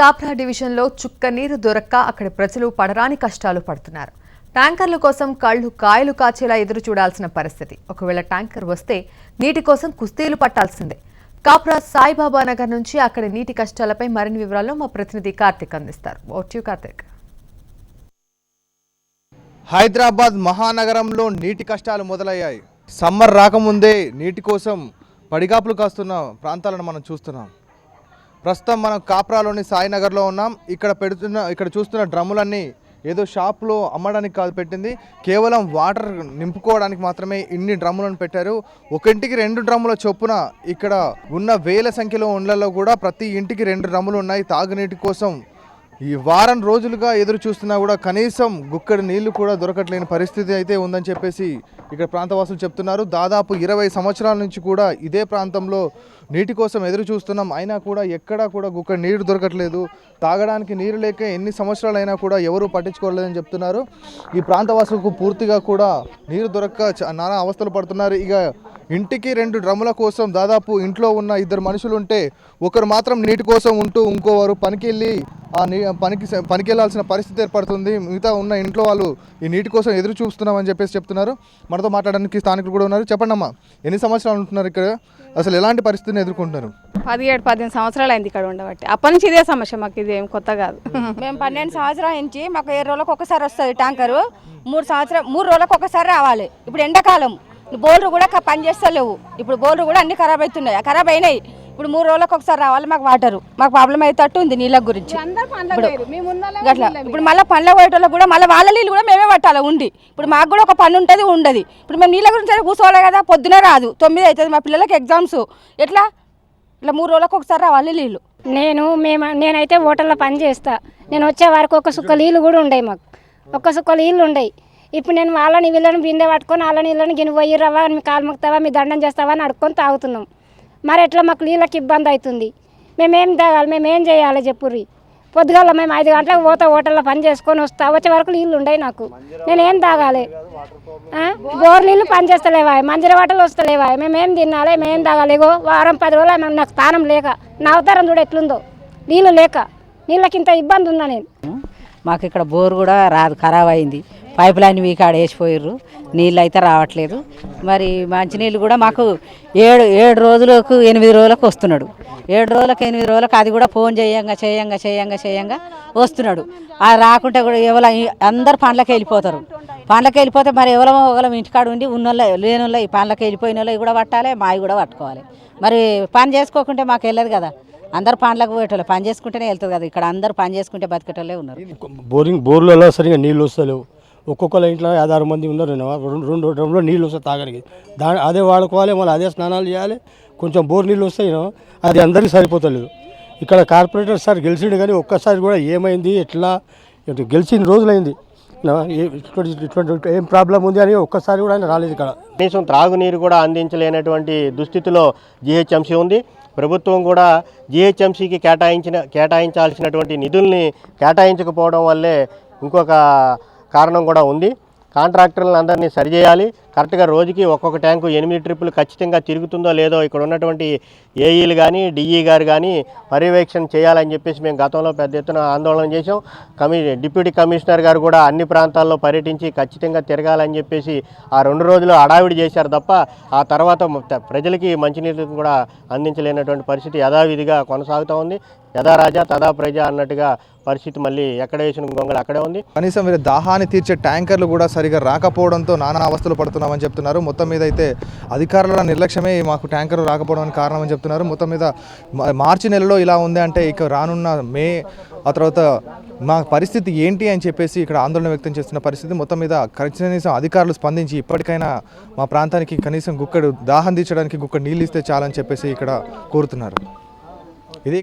కాప్రా డివిజన్లో చుక్క నీరు దొరక్క అక్కడి ప్రజలు పడరాని కష్టాలు పడుతున్నారు. ట్యాంకర్ల కోసం కళ్ళు కాయలు కాచేలా ఎదురు చూడాల్సిన పరిస్థితి. ఒకవేళ ట్యాంకర్ వస్తే నీటి కోసం కుస్తీలు పట్టాల్సిందే. కాప్రా సాయిబాబా నగర్ నుంచి అక్కడి నీటి కష్టాలపై మరిన్ని వివరాలు మా ప్రతినిధి కార్తిక్ అందిస్తారు. కార్తిక్. హైదరాబాద్ మహానగరంలో నీటి కష్టాలు మొదలయ్యాయి. సమ్మర్ రాకముందే నీటి కోసం పడిగాపులు కాస్తున్న ప్రాంతాలను మనం చూస్తున్నాం. ప్రస్తుతం మనం కాప్రాలోని సాయినగర్లో ఉన్నాం. ఇక్కడ చూస్తున్న డ్రమ్ములన్నీ ఏదో షాప్లో అమ్మడానికి కాదు పెట్టింది, కేవలం వాటర్ నింపుకోవడానికి మాత్రమే ఇన్ని డ్రమ్ములను పెట్టారు. ఒక ఇంటికి 2 డ్రమ్ముల చొప్పున ఇక్కడ ఉన్న వేల సంఖ్యలో ఇండ్లలో కూడా ప్రతి ఇంటికి 2 డ్రమ్ములు ఉన్నాయి. తాగునీటి కోసం ఈ వారం రోజులుగా ఎదురు చూస్తున్నా కూడా కనీసం గుక్కడి నీళ్లు కూడా దొరకట్లేని పరిస్థితి అయితే ఉందని చెప్పేసి ఇక్కడ ప్రాంతవాసులు చెప్తున్నారు. దాదాపు 20 సంవత్సరాల నుంచి కూడా ఇదే ప్రాంతంలో నీటి కోసం ఎదురు చూస్తున్నాం. అయినా కూడా ఎక్కడా కూడా గుక్కడి నీరు దొరకట్లేదు. తాగడానికి నీరు లేక ఎన్ని సంవత్సరాలైనా కూడా ఎవరూ పట్టించుకోలేదని చెప్తున్నారు. ఈ ప్రాంతవాసులకు పూర్తిగా కూడా నీరు దొరక్క నానా అవస్థలు పడుతున్నారు. ఇక ఇంటికి 2 డ్రమ్ముల కోసం దాదాపు ఇంట్లో ఉన్న 2 మనుషులు ఉంటే ఒకరు మాత్రం నీటి కోసం ఉంటూ ఇంకోవారు పనికి వెళ్ళి పనికి వెళ్ళాల్సిన పరిస్థితి ఏర్పడుతుంది. మిగతా ఉన్న ఇంట్లో వాళ్ళు ఈ నీటి కోసం ఎదురు చూస్తున్నామని చెప్పేసి చెప్తున్నారు. మనతో మాట్లాడడానికి స్థానికులు కూడా ఉన్నారు. చెప్పండి అమ్మా, ఎన్ని సంవత్సరాలు ఉంటున్నారు ఇక్కడ? అసలు ఎలాంటి పరిస్థితిని ఎదుర్కొంటున్నారు? 17-18 సంవత్సరాలు అయింది ఇక్కడ ఉండబట్టి. అప్పటి నుంచి ఇదే సమస్య, మాకు ఇది ఏం కొత్త కాదు. మేము 12 సంవత్సరాల నుంచి మాకు 7 రోజులకు ఒకసారి వస్తుంది ట్యాంకరు. 3 రోజులకు ఒకసారి రావాలి. ఇప్పుడు ఎండాకాలం బోర్లు కూడా పని చేస్తలేవు. ఇప్పుడు బోర్లు కూడా అన్ని ఖరాబ్ అవుతున్నాయి, ఖరాబ్ అయినాయి. ఇప్పుడు 3 రోజులకు ఒకసారి రావాలి మాకు వాటరు. మాకు ప్రాబ్లం అయ్యేటట్టు ఉంది నీళ్ళ గురించి. అట్లా ఇప్పుడు మళ్ళీ పండ్ల పోయేటోళ్ళకి కూడా మళ్ళీ వాళ్ళ నీళ్ళు కూడా మేమే పట్టాలి ఉండి. ఇప్పుడు మాకు కూడా ఒక పని ఉంటుంది ఉండదు. ఇప్పుడు మేము నీళ్ళ గురించి కూర్చోవాలి కదా, పొద్దునే రాదు, 9 అవుతుంది మా పిల్లలకి ఎగ్జామ్స్. ఇట్లా 3 రోజులకు ఒకసారి రావాలి నీళ్ళు. నేనైతే హోటల్లో పని చేస్తా. నేను వచ్చే వరకు ఒక సుక్క నీళ్ళు కూడా ఉండవు, మాకు ఒక్క సుక్క నీళ్ళు ఉండవు. ఇప్పుడు నేను వాళ్ళని వీళ్ళని బిందె పట్టుకొని వాళ్ళని వీళ్ళని గిని పోయి రవ్వ మీ కాలు మొక్తావా మీ దండం చేస్తావా అని అడుక్కొని తాగుతున్నాం. మరి ఎట్లా మాకు నీళ్ళకి ఇబ్బంది అవుతుంది. మేమేం తాగాలి, మేమేం చేయాలి చెప్పుర్రి. పొద్దుగాల మేము 5 గంటలకు పోతా హోటల్లో పని చేసుకొని వస్తా, వచ్చే వరకు నీళ్ళు ఉండవు నాకు. నేనేం తాగాలి? బోర్ నీళ్ళు పని చేస్తలేవా, మంజర వాటలు వస్తలేవా, మేమేం తినాలి, మేమేం తాగాలి? ఇగో వారం 10 రోజులు మేము నాకు స్థానం లేక నా అవతారం చూడ ఎట్లుందో, నీళ్ళు లేక నీళ్ళకి ఇంత ఇబ్బంది ఉన్నా నేను. మాకు ఇక్కడ బోర్ కూడా రాదు, ఖరాబ్ అయింది. పైప్ లైన్ వీకాడ వేసిపోయారు, నీళ్ళు అయితే రావట్లేదు. మరి మంచినీళ్ళు కూడా మాకు 7 రోజులకు 8 రోజులకు వస్తున్నాడు. 7 రోజులకు 8 రోజులకు అది కూడా ఫోన్ చేయంగా వస్తున్నాడు. అది రాకుంటే కూడా అందరు పండ్లకి వెళ్ళిపోతారు. పండ్లకి వెళ్ళిపోతే మరి ఒకలం ఇంటికాడ ఉండి ఉన్నోళ్ళ లేనోళ్ళ ఈ పండ్లకి వెళ్ళిపోయిన వాళ్ళవి కూడా పట్టాలి, మావి కూడా పట్టుకోవాలి. మరి పని చేసుకోకుంటే మాకు వెళ్ళదు కదా. అందరు పండ్లకు పోయేటోళ్ళు పని చేసుకుంటేనే వెళ్తుంది కదా. ఇక్కడ అందరు పని చేసుకుంటే బతికేటోళ్ళే ఉన్నారు. బోర్లలో సరిగా నీళ్ళు వస్తలేవు. ఒక్కొక్కరు ఇంట్లో 5-6 మంది ఉన్నారు. 2 డ్రమ్లో నీళ్ళు వస్తాయి తాగడానికి. అదే వాడుకోవాలి, మళ్ళీ అదే స్నానాలు చేయాలి. కొంచెం బోర్ నీళ్ళు వస్తాయి, అది అందరికీ సరిపోతలేదు. ఇక్కడ కార్పొరేటర్ సార్ గెలిచిండు కానీ ఒక్కసారి కూడా ఏమైంది ఎట్లా గెలిచిన రోజులైంది, ఇటువంటి ఏం ప్రాబ్లం ఉంది అని ఒక్కసారి కూడా ఆయన రాలేదు. ఇక్కడ కనీసం త్రాగునీరు కూడా అందించలేనటువంటి దుస్థితిలో జీహెచ్ఎంసీ ఉంది. ప్రభుత్వం కూడా జీహెచ్ఎంసీకి కేటాయించాల్సినటువంటి నిధుల్ని కేటాయించకపోవడం వల్లే ఇంకొక కారణం కూడా ఉంది. కాంట్రాక్టర్లను అందరినీ సరిచేయాలి. కరెక్ట్గా రోజుకి ఒక్కొక్క ట్యాంకు 8 ట్రిప్పులు ఖచ్చితంగా తిరుగుతుందో లేదో ఇక్కడ ఉన్నటువంటి ఏఈలు కానీ డిఈ గారు కానీ పర్యవేక్షణ చేయాలని చెప్పేసి మేము గతంలో పెద్ద ఎత్తున ఆందోళన చేసాం. డిప్యూటీ కమిషనర్ గారు కూడా అన్ని ప్రాంతాల్లో పర్యటించి ఖచ్చితంగా తిరగాలని చెప్పేసి ఆ 2 రోజులు హడావిడి చేశారు తప్ప ఆ తర్వాత ప్రజలకి మంచినీరు కూడా అందించలేనటువంటి పరిస్థితి యథావిధిగా కొనసాగుతూ ఉంది. యథా రాజా తదా ప్రజ అన్నట్టుగా పరిస్థితి మళ్ళీ ఎక్కడ వేసిన గొంగళి అక్కడే ఉంది. కనీసం మీరు దాహాన్ని తీర్చే ట్యాంకర్లు కూడా సరిగా రాకపోవడంతో నానా అవస్థలు పడుతున్నామని చెప్తున్నారు. మొత్తం మీద అయితే అధికారుల నిర్లక్ష్యమే మాకు ట్యాంకర్లు రాకపోవడానికి కారణం అని చెప్తున్నారు. మొత్తం మీద మార్చి నెలలో ఇలా ఉంది అంటే ఇక రానున్న మే ఆ తర్వాత మా పరిస్థితి ఏంటి అని చెప్పేసి ఇక్కడ ఆందోళన వ్యక్తం చేస్తున్న పరిస్థితి. మొత్తం మీద కనీసం అధికారులు స్పందించి ఇప్పటికైనా మా ప్రాంతానికి కనీసం గుక్కడు దాహం తీర్చడానికి గుక్కడు నీళ్ళు ఇస్తే చాలని చెప్పేసి ఇక్కడ కోరుతున్నారు. ఇది